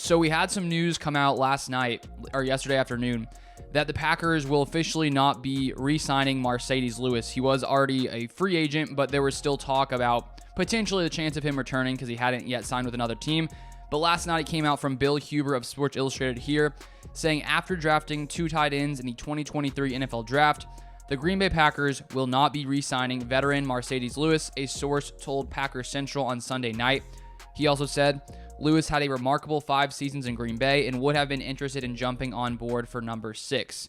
So we had some news come out last night or yesterday afternoon that the Packers will officially not be re-signing Marcedes Lewis. He was already a free agent, but there was still talk about potentially the chance of him returning because he hadn't yet signed with another team. But last night it came out from Bill Huber of Sports Illustrated here, saying after drafting 2 tight ends in the 2023 NFL Draft, the Green Bay Packers will not be re-signing veteran Marcedes Lewis, a source told Packers Central on Sunday night. He also said, Lewis had a remarkable 5 seasons in Green Bay and would have been interested in jumping on board for number 6.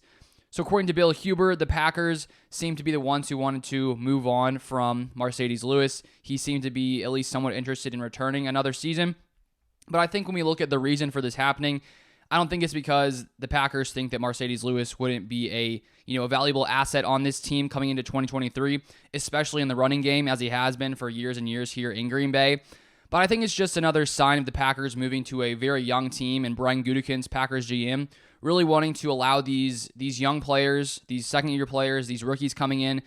So according to Bill Huber, the Packers seem to be the ones who wanted to move on from Marcedes Lewis. He seemed to be at least somewhat interested in returning another season. But I think when we look at the reason for this happening, I don't think it's because the Packers think that Marcedes Lewis wouldn't be a valuable asset on this team coming into 2023, especially in the running game as he has been for years and years here in Green Bay. But I think it's just another sign of the Packers moving to a very young team and Brian Gutekunst, Packers GM, really wanting to allow these young players, these second-year players, these rookies coming in,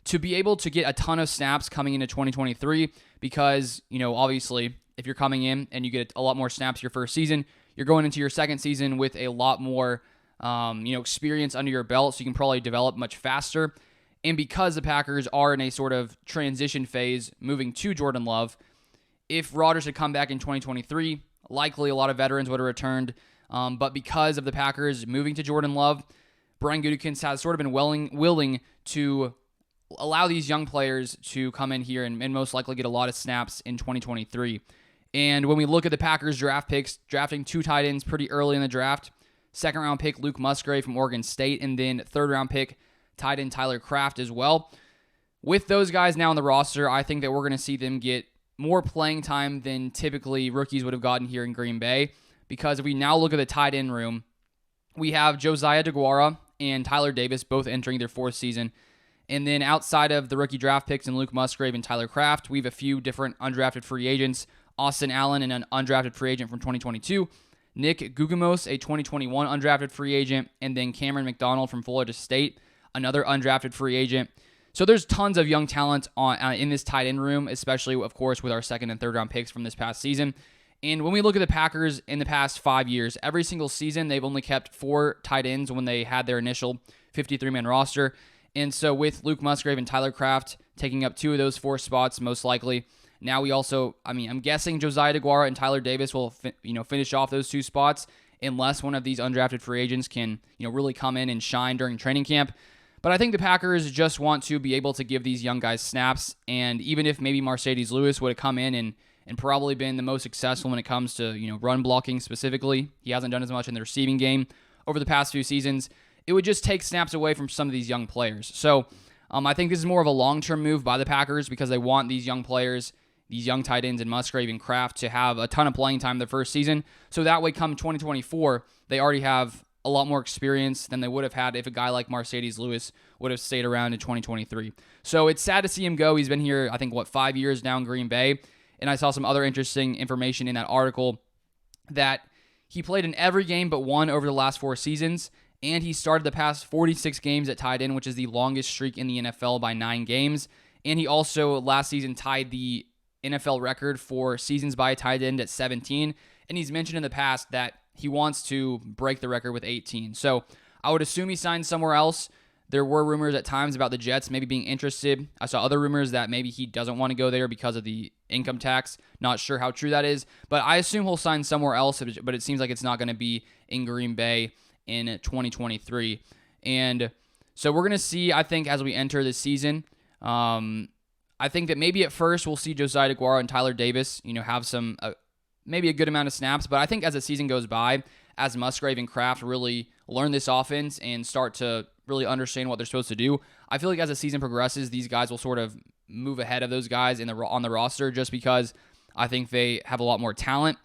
to be able to get a ton of snaps coming into 2023 because, obviously, if you're coming in and you get a lot more snaps your first season, you're going into your second season with a lot more experience under your belt, so you can probably develop much faster. And because the Packers are in a sort of transition phase moving to Jordan Love, if Rodgers had come back in 2023, likely a lot of veterans would have returned. But because of the Packers moving to Jordan Love, Brian Gutekunst has sort of been willing to allow these young players to come in here and most likely get a lot of snaps in 2023. And when we look at the Packers draft picks, drafting 2 tight ends pretty early in the draft, second-round pick Luke Musgrave from Oregon State, and then third-round pick tight end Tyler Kraft as well. With those guys now on the roster, I think that we're going to see them get more playing time than typically rookies would have gotten here in Green Bay. Because if we now look at the tight end room, we have Josiah DeGuara and Tyler Davis both entering their 4th season. And then outside of the rookie draft picks and Luke Musgrave and Tyler Kraft, we have a few different undrafted free agents. Austin Allen, and an undrafted free agent from 2022. Nick Guggemos, a 2021 undrafted free agent. And then Cameron McDonald from Florida State, another undrafted free agent. So there's tons of young talent in this tight end room, especially, of course, with our second and third round picks from this past season. And when we look at the Packers in the past 5 years, every single season they've only kept 4 tight ends when they had their initial 53-man roster. And so with Luke Musgrave and Tyler Kraft taking up 2 of those 4 spots, most likely, now we also, I'm guessing Josiah DeGuara and Tyler Davis will finish off those 2 spots unless one of these undrafted free agents can really come in and shine during training camp. But I think the Packers just want to be able to give these young guys snaps, and even if maybe Marcedes Lewis would have come in and probably been the most successful when it comes to run blocking specifically, he hasn't done as much in the receiving game over the past few seasons, it would just take snaps away from some of these young players. So I think this is more of a long-term move by the Packers because they want these young players, these young tight ends and Musgrave and Kraft, to have a ton of playing time their first season. So that way come 2024, they already have a lot more experience than they would have had if a guy like Marcedes Lewis would have stayed around in 2023. So it's sad to see him go. He's been here, I think, 5 years now in Green Bay. And I saw some other interesting information in that article that he played in every game but one over the last 4 seasons. And he started the past 46 games at tight end, which is the longest streak in the NFL by 9 games. And he also last season tied the NFL record for seasons by a tight end at 17. And he's mentioned in the past that he wants to break the record with 18. So I would assume he signed somewhere else. There were rumors at times about the Jets maybe being interested. I saw other rumors that maybe he doesn't want to go there because of the income tax. Not sure how true that is, but I assume he'll sign somewhere else, but it seems like it's not going to be in Green Bay in 2023. And so we're going to see, I think, as we enter this season, I think that maybe at first we'll see Josiah DeGuara and Tyler Davis, have some maybe a good amount of snaps. But I think as the season goes by, as Musgrave and Kraft really learn this offense and start to really understand what they're supposed to do, I feel like as the season progresses, these guys will sort of move ahead of those guys on the roster just because I think they have a lot more talent.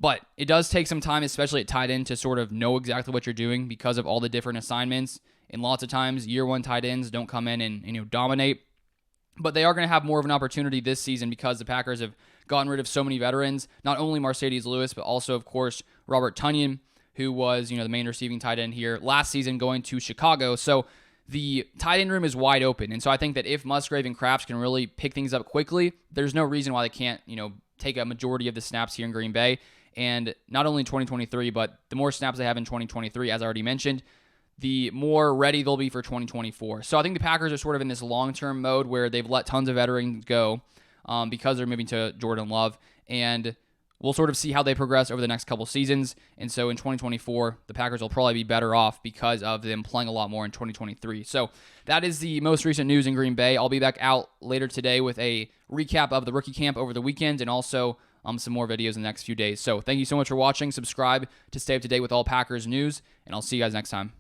But it does take some time, especially at tight end, to sort of know exactly what you're doing because of all the different assignments. And lots of times, year 1 tight ends don't come in and dominate. But they are going to have more of an opportunity this season because the Packers have gotten rid of so many veterans, not only Marcedes Lewis, but also, of course, Robert Tonyan, who was the main receiving tight end here last season going to Chicago. So the tight end room is wide open. And so I think that if Musgrave and Kraft can really pick things up quickly, there's no reason why they can't take a majority of the snaps here in Green Bay. And not only in 2023, but the more snaps they have in 2023, as I already mentioned, the more ready they'll be for 2024. So I think the Packers are sort of in this long-term mode where they've let tons of veterans go because they're moving to Jordan Love. And we'll sort of see how they progress over the next couple seasons. And so in 2024, the Packers will probably be better off because of them playing a lot more in 2023. So that is the most recent news in Green Bay. I'll be back out later today with a recap of the rookie camp over the weekend and also some more videos in the next few days. So thank you so much for watching. Subscribe to stay up to date with all Packers news, and I'll see you guys next time.